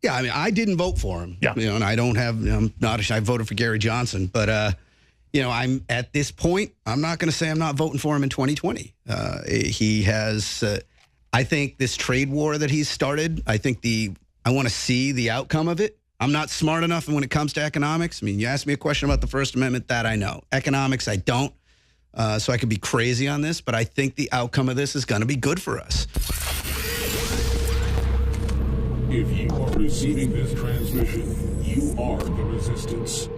Yeah, I mean, I didn't vote for him. Yeah. And I don't have, I voted for Gary Johnson. But, I'm at this point, I'm not going to say I'm not voting for him in 2020. He has, I think this trade war that he's started, I want to see the outcome of it. I'm not smart enough when it comes to economics. I mean, you asked me a question about the First Amendment, that I know. Economics, I don't. So I could be crazy on this, but I think the outcome of this is going to be good for us. If you are receiving this transmission, you are the resistance.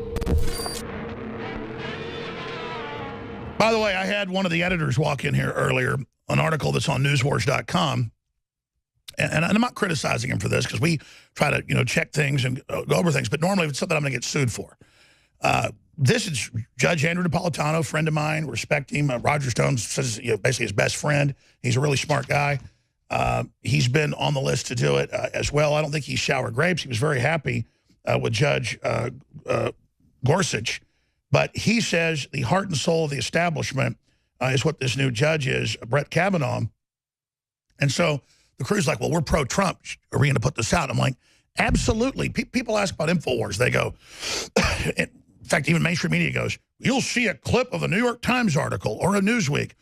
By the way, I had one of the editors walk in here earlier, an article that's on newswars.com. And I'm not criticizing him for this because we try to, check things and go over things. But normally it's something I'm going to get sued for. This is Judge Andrew Napolitano, friend of mine. Respect him. Roger Stone says basically his best friend. He's a really smart guy. He's been on the list to do it as well. I don't think he's sour grapes. He was very happy with Judge Gorsuch. But he says the heart and soul of the establishment is what this new judge is, Brett Kavanaugh. And so the crew's like, well, we're pro-Trump. Are we going to put this out? I'm like, absolutely. People ask about InfoWars. They go, in fact, even mainstream media goes, you'll see a clip of a New York Times article or a Newsweek,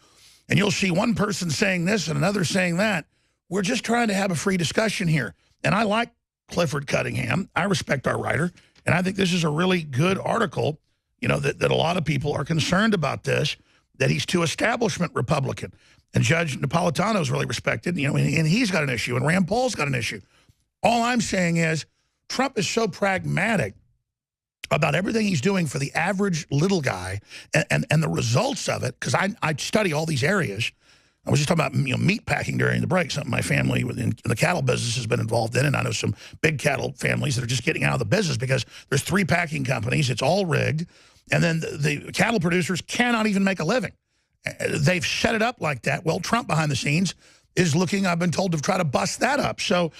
and you'll see one person saying this and another saying that. We're just trying to have a free discussion here. And I like Clifford Cunningham. I respect our writer. And I think this is a really good article, that a lot of people are concerned about this, that he's too establishment Republican. And Judge Napolitano is really respected, and he's got an issue, and Rand Paul's got an issue. All I'm saying is Trump is so pragmatic about everything he's doing for the average little guy and the results of it, because I study all these areas. I was just talking about meat packing during the break, something my family in the cattle business has been involved in, and I know some big cattle families that are just getting out of the business because there's 3 packing companies, it's all rigged, and then the cattle producers cannot even make a living. They've set it up like that. Well, Trump behind the scenes is looking, I've been told, to try to bust that up. So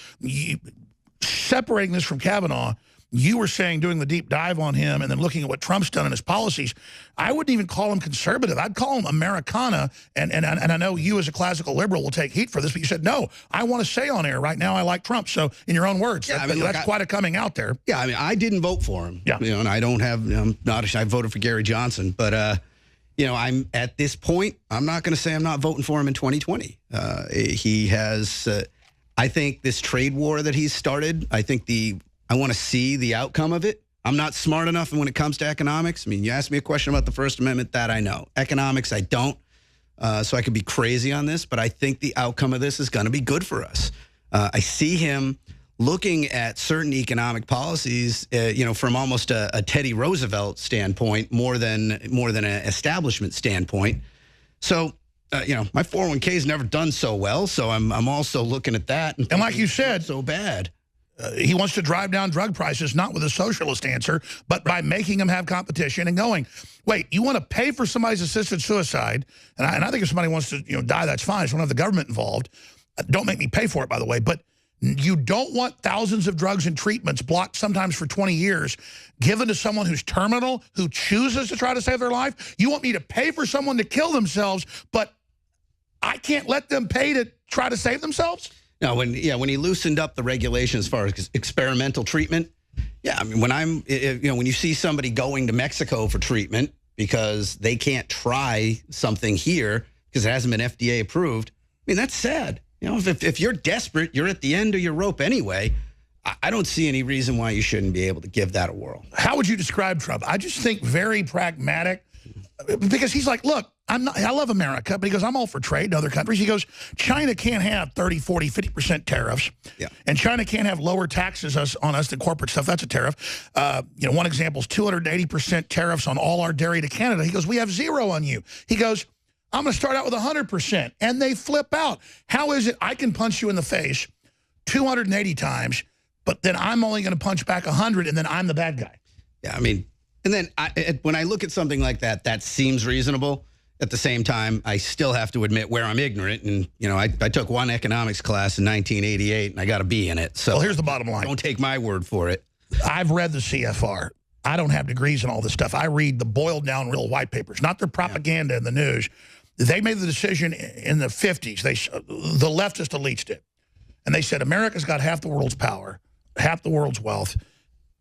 separating this from Kavanaugh, you were saying doing the deep dive on him and then looking at what Trump's done in his policies, I wouldn't even call him conservative. I'd call him Americana. And I know you as a classical liberal will take heat for this, but you said, no, I want to say on air right now I like Trump. So in your own words, that's quite a coming out there. Yeah, I mean, I didn't vote for him. Yeah. And I don't have, I voted for Gary Johnson. But, I'm at this point, I'm not going to say I'm not voting for him in 2020. He has, I think this trade war that he's started, I want to see the outcome of it. I'm not smart enough when it comes to economics. I mean, you asked me a question about the First Amendment, that I know. Economics, I don't. So I could be crazy on this, but I think the outcome of this is going to be good for us. I see him looking at certain economic policies, from almost a Teddy Roosevelt standpoint, more than an establishment standpoint. So, my 401k's never done so well. So I'm also looking at that. And like you said, so bad. He wants to drive down drug prices, not with a socialist answer, but by making them have competition and going, wait, you want to pay for somebody's assisted suicide? And I think if somebody wants to die, that's fine. I just don't have the government involved. Don't make me pay for it, by the way. But you don't want thousands of drugs and treatments blocked sometimes for 20 years given to someone who's terminal, who chooses to try to save their life. You want me to pay for someone to kill themselves, but I can't let them pay to try to save themselves? No, when he loosened up the regulation as far as experimental treatment, I mean, when you see somebody going to Mexico for treatment because they can't try something here because it hasn't been FDA approved, I mean, that's sad. If you're desperate, you're at the end of your rope anyway. I don't see any reason why you shouldn't be able to give that a whirl. How would you describe Trump? I just think very pragmatic, because he's like, look, I love America, but he goes, I'm all for trade in other countries. He goes, China can't have 30, 40, 50% tariffs. Yeah. And China can't have lower taxes on us than corporate stuff. That's a tariff. One example is 280% tariffs on all our dairy to Canada. He goes, we have 0 on you. He goes, I'm going to start out with 100%. And they flip out. How is it I can punch you in the face 280 times, but then I'm only going to punch back 100 and then I'm the bad guy? Yeah, I mean, and then when I look at something like that, that seems reasonable. At the same time, I still have to admit where I'm ignorant. And, I took one economics class in 1988 and I got a B in it. So well, here's the bottom line. Don't take my word for it. I've read the CFR. I don't have degrees in all this stuff. I read the boiled down real white papers, not their propaganda in the news. They made the decision in the 50s. The leftist elites did. And they said, America's got half the world's power. half the world's wealth.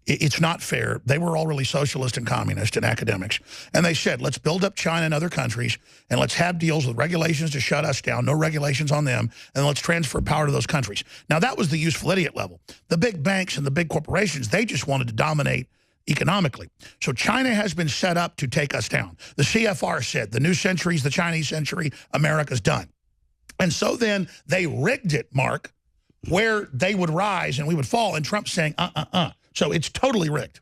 It's not fair. They were all really socialist and communist and academics. And they said, let's build up China and other countries, and let's have deals with regulations to shut us down, no regulations on them, and let's transfer power to those countries. Now, that was the useful idiot level. The big banks and the big corporations, they just wanted to dominate economically. So China has been set up to take us down. The CFR said, the new century is the Chinese century, America's done. And so then they rigged it, Mark, where they would rise and we would fall, and Trump's saying, So it's totally rigged.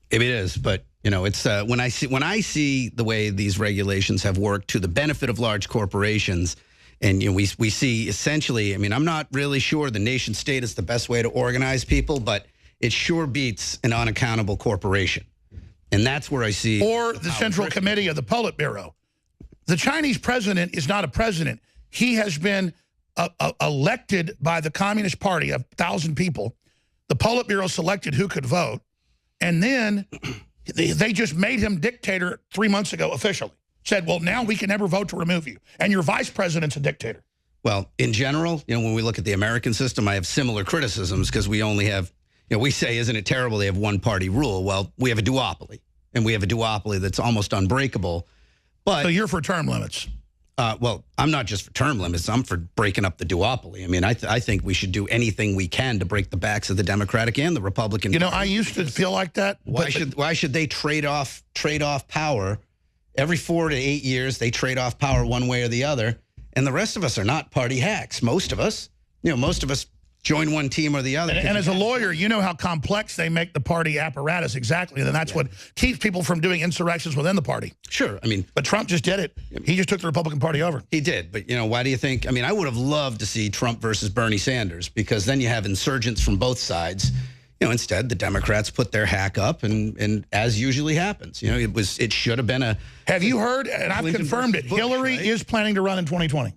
It is, but you know, it's when I see the way these regulations have worked to the benefit of large corporations, and you know, we see essentially. I mean, I'm not really sure the nation state is the best way to organize people, but it sure beats an unaccountable corporation, and that's where I see. Or the Central Committee of the Politburo. The Chinese president is not a president. He has been elected by the Communist Party, 1,000 people. The Politburo selected who could vote, and then they just made him dictator 3 months ago officially. Said, well, now we can never vote to remove you, and your vice president's a dictator. Well, in general, you know, when we look at the American system, I have similar criticisms because we only have, you know, we say, isn't it terrible they have one-party rule? Well, we have a duopoly, and we have a duopoly that's almost unbreakable. But so you're for term limits. Well, I'm not just for term limits. I'm for breaking up the duopoly. I mean, I think we should do anything we can to break the backs of the Democratic and the Republican. You know, I used to feel like that. Why should they trade off power every 4 to 8 years? They trade off power one way or the other, and the rest of us are not party hacks. Most of us join one team or the other. And as a lawyer, you know how complex they make the party apparatus exactly. And that's what keeps people from doing insurrections within the party. Sure. I mean, but Trump just did it. He just took the Republican Party over. He did. But, you know, why do you think? I mean, I would have loved to see Trump versus Bernie Sanders, because then you have insurgents from both sides. You know, instead, the Democrats put their hack up, and as usually happens, you know, it should have been a. Have you heard? And I've confirmed it. Bush, Hillary is planning to run in 2020.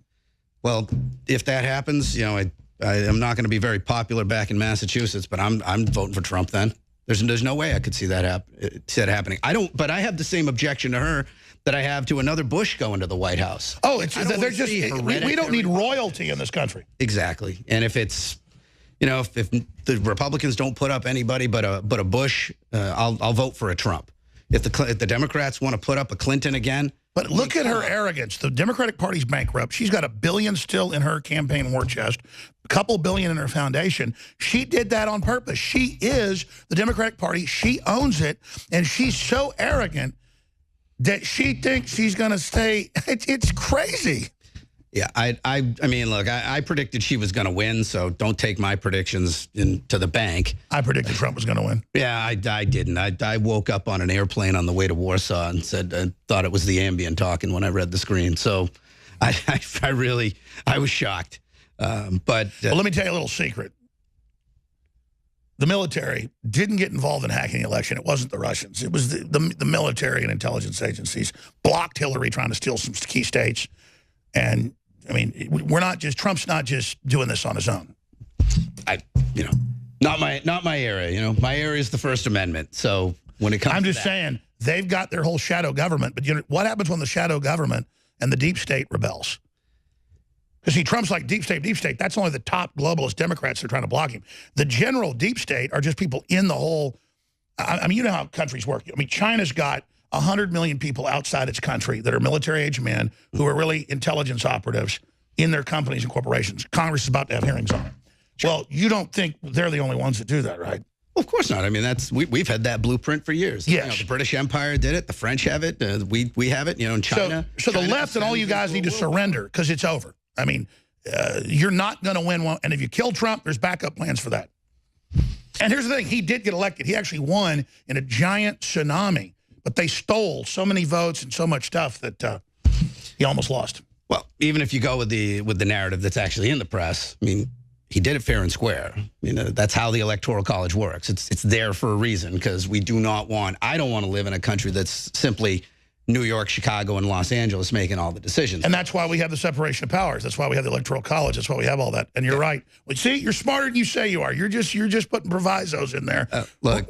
Well, if that happens, you know, I'm not going to be very popular back in Massachusetts, but I'm voting for Trump then. There's no way I could see that happening. But I have the same objection to her that I have to another Bush going to the White House. Oh, they're just we don't need royalty in this country. Exactly. And if it's, you know, if the Republicans don't put up anybody but a Bush, I'll vote for a Trump. If the Democrats want to put up a Clinton again. But look at her arrogance. The Democratic Party's bankrupt. She's got $1 billion still in her campaign war chest, a couple billion in her foundation. She did that on purpose. She is the Democratic Party. She owns it, and she's so arrogant that she thinks she's going to stay. It's crazy. Yeah, I mean, look, I predicted she was going to win, so don't take my predictions to the bank. I predicted Trump was going to win. Yeah, I didn't. I woke up on an airplane on the way to Warsaw and said I thought it was the Ambien talking when I read the screen. So I was shocked. But well, let me tell you a little secret. The military didn't get involved in hacking the election. It wasn't the Russians. It was the military and intelligence agencies blocked Hillary trying to steal some key states. And I mean, Trump's not just doing this on his own. Not my area. You know, my area is the First Amendment. So when it comes, I'm just saying they've got their whole shadow government. But you know what happens when the shadow government and the deep state rebels? Because see, Trump's like deep state. That's only the top globalist Democrats that are trying to block him. The general deep state are just people in the whole. I mean, you know how countries work. I mean, China's got 100 million people outside its country that are military-age men who are really intelligence operatives in their companies and corporations. Congress is about to have hearings on it. Well, you don't think they're the only ones that do that, right? Well, of course not. I mean, we've had that blueprint for years. Yes. You know, the British Empire did it. The French have it. We have it, you know, in China. So the left and all you guys need to surrender because it's over. I mean, you're not going to win one. And if you kill Trump, there's backup plans for that. And here's the thing. He did get elected. He actually won in a giant tsunami. But they stole so many votes and so much stuff that he almost lost. Well, even if you go with the narrative that's actually in the press, I mean, he did it fair and square. You know, that's how the Electoral College works. It's there for a reason, because I don't want to live in a country that's simply New York, Chicago, and Los Angeles making all the decisions. And that's why we have the separation of powers. That's why we have the Electoral College. That's why we have all that. And you're right. Well, see, you're smarter than you say you are. You're just putting provisos in there. Look.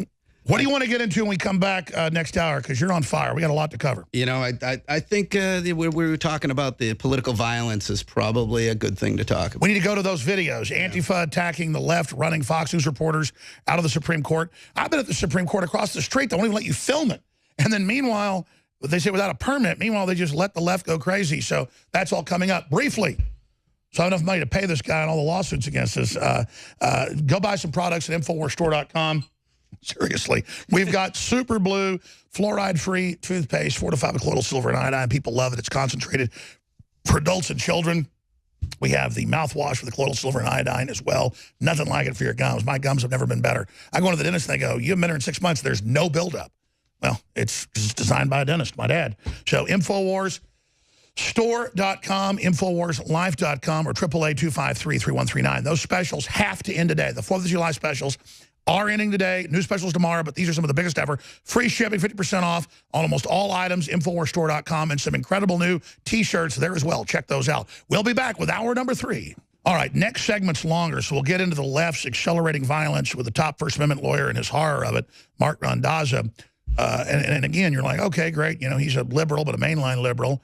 What do you want to get into when we come back next hour? Because you're on fire. We got a lot to cover. You know, I think we were talking about the political violence is probably a good thing to talk about. We need to go to those videos. Antifa attacking the left, running Fox News reporters out of the Supreme Court. I've been at the Supreme Court across the street. They won't even let you film it. And then meanwhile, they say without a permit. Meanwhile, they just let the left go crazy. So that's all coming up briefly. So I have enough money to pay this guy and all the lawsuits against us. Go buy some products at InfoWarsStore.com. Seriously. We've got Super Blue, fluoride-free toothpaste, fortified with colloidal silver and iodine. People love it. It's concentrated for adults and children. We have the mouthwash with the colloidal silver and iodine as well. Nothing like it for your gums. My gums have never been better. I go to the dentist and they go, you haven't been here in 6 months. There's no buildup. Well, it's designed by a dentist, my dad. So InfoWarsStore.com, InfoWarsLife.com, or 888-253-3139. Those specials have to end today. The 4th of July specials are ending today. New specials tomorrow, but these are some of the biggest ever. Free shipping, 50% off on almost all items, InfoWarsStore.com, and some incredible new T-shirts there as well. Check those out. We'll be back with hour number 3. All right, next segment's longer, so we'll get into the left's accelerating violence with the top First Amendment lawyer and his horror of it, Mark Randazza. And again, you're like, okay, great. You know, he's a liberal, but a mainline liberal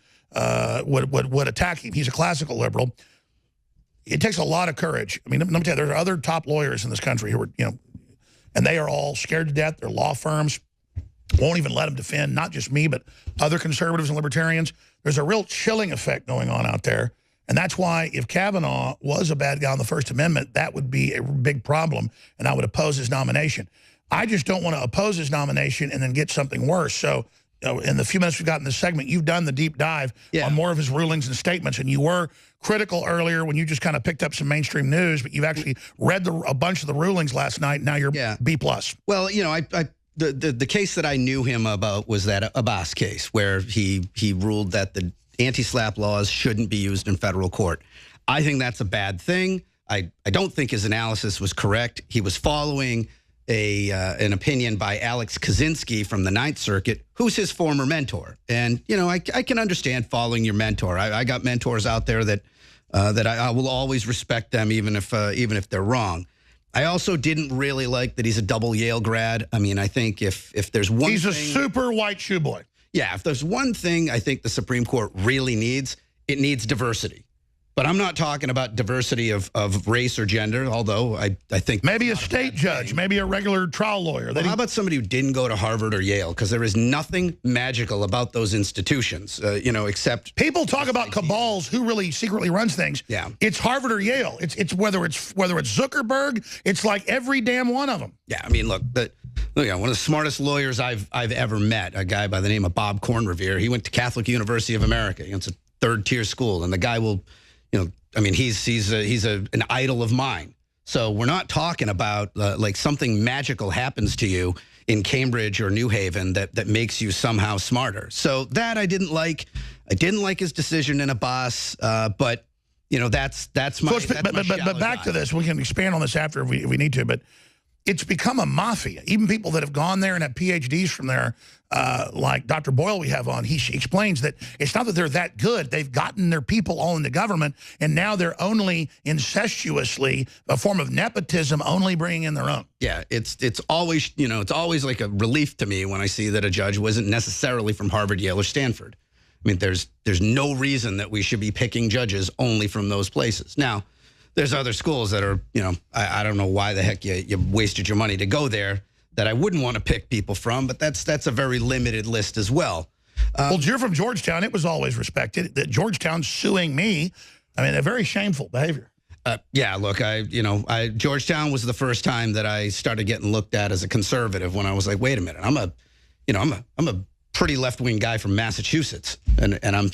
would attack him. He's a classical liberal. It takes a lot of courage. I mean, let me tell you, there are other top lawyers in this country who are, you know, and they are all scared to death. Their law firms won't even let them defend, not just me, but other conservatives and libertarians. There's a real chilling effect going on out there. And that's why if Kavanaugh was a bad guy on the First Amendment, that would be a big problem, and I would oppose his nomination. I just don't want to oppose his nomination and then get something worse. So in the few minutes we've got in this segment, you've done the deep dive on more of his rulings and statements, and you were critical earlier when you just kind of picked up some mainstream news, but you've actually read a bunch of the rulings last night, and now you're B+. Well, you know, the case that I knew him about was that Abbas case, where he ruled that the anti-SLAPP laws shouldn't be used in federal court. I think that's a bad thing. I don't think his analysis was correct. He was following an opinion by Alex Kaczynski from the Ninth Circuit, who's his former mentor. And, you know, I can understand following your mentor. I got mentors out there that I will always respect them, even if they're wrong. I also didn't really like that he's a double Yale grad. I mean, I think if there's one He's a super white shoe boy. Yeah, if there's one thing I think the Supreme Court really needs, it needs diversity. But I'm not talking about diversity of race or gender, although I think... Maybe a state judge, maybe a regular trial lawyer. Well, how about somebody who didn't go to Harvard or Yale? Because there is nothing magical about those institutions, you know, except... People talk about cabals, who really secretly runs things. Yeah. It's Harvard or Yale. It's whether it's Zuckerberg, it's like every damn one of them. Yeah, I mean, look, one of the smartest lawyers I've ever met, a guy by the name of Bob Kornrevier. He went to Catholic University of America. It's a third-tier school, and the guy will... You know, I mean, he's an idol of mine. So we're not talking about like something magical happens to you in Cambridge or New Haven that makes you somehow smarter. So that I didn't like. I didn't like his decision in Abbas, but you know that's my. So but back to this, we can expand on this after if we need to. But it's become a mafia. Even people that have gone there and have PhDs from there, like Dr. Boyle we have on, he explains that it's not that they're that good. They've gotten their people all in the government, and now they're only incestuously, a form of nepotism, only bringing in their own. Yeah, it's always, you know, it's always like a relief to me when I see that a judge wasn't necessarily from Harvard, Yale, or Stanford. I mean, there's no reason that we should be picking judges only from those places. Now, there's other schools that are, you know, I don't know why the heck you wasted your money to go there that I wouldn't want to pick people from, but that's a very limited list as well. Well, you're from Georgetown. It was always respected. That Georgetown's suing me. I mean, a very shameful behavior. Yeah, look, Georgetown was the first time that I started getting looked at as a conservative when I was like, wait a minute, I'm a pretty left-wing guy from Massachusetts, and I'm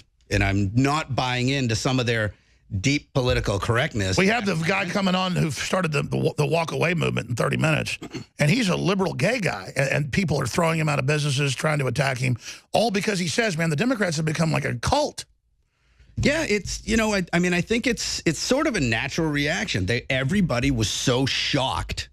not buying into some of their deep political correctness. We have the guy coming on who started the walk away movement in 30 minutes, and he's a liberal gay guy, and people are throwing him out of businesses, trying to attack him, all because he says, man, the Democrats have become like a cult. Yeah, it's, you know, I mean, I think it's sort of a natural reaction. Everybody was so shocked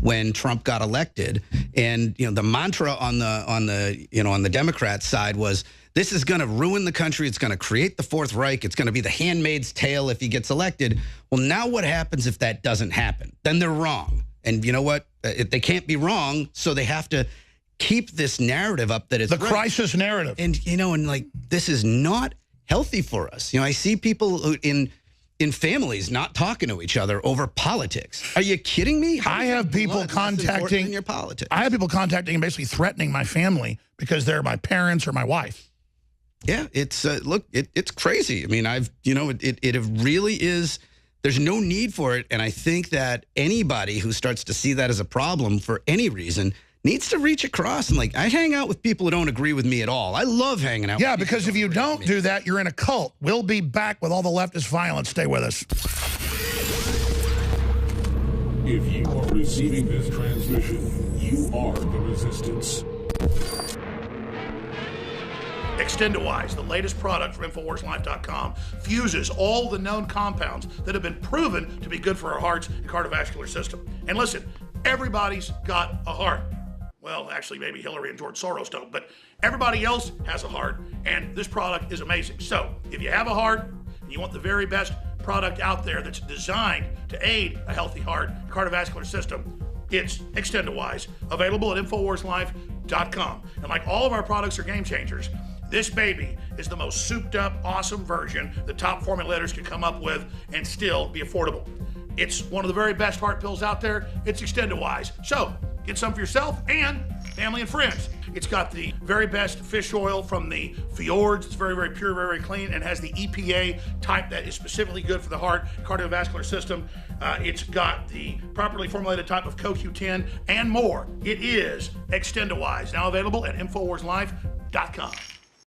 when Trump got elected, and you know, the mantra on the Democrat side was, this is going to ruin the country. It's going to create the Fourth Reich. It's going to be the Handmaid's Tale if he gets elected. Well, now what happens if that doesn't happen? Then they're wrong. And you know what? They can't be wrong, so they have to keep this narrative up that it's the right. crisis narrative. And, you know, and like, this is not healthy for us. You know, I see people who in families not talking to each other over politics. Are you kidding me? I have people contacting your politics. I have people contacting and basically threatening my family because they're my parents or my wife. Yeah, it's look, it's crazy. I mean, it really is. There's no need for it, and I think that anybody who starts to see that as a problem for any reason needs to reach across and like, I hang out with people who don't agree with me at all. I love hanging out. Yeah, with because if you don't do that, you're in a cult. We'll be back with all the leftist violence. Stay with us. If you are receiving this transmission, you are the resistance. Extendowise, the latest product from InfoWarsLife.com, fuses all the known compounds that have been proven to be good for our hearts and cardiovascular system. And listen, everybody's got a heart. Well, actually, maybe Hillary and George Soros don't, but everybody else has a heart, and this product is amazing. So, if you have a heart and you want the very best product out there that's designed to aid a healthy heart and cardiovascular system, it's Extendowise, available at InfoWarsLife.com. And like all of our products are game changers, this baby is the most souped up, awesome version the top formulators could come up with and still be affordable. It's one of the very best heart pills out there. It's Extendowise. So get some for yourself and family and friends. It's got the very best fish oil from the fjords. It's very, very pure, very, very clean, and has the EPA type that is specifically good for the heart, cardiovascular system. It's got the properly formulated type of CoQ10 and more. It is Extendowise, now available at InfoWarsLife.com.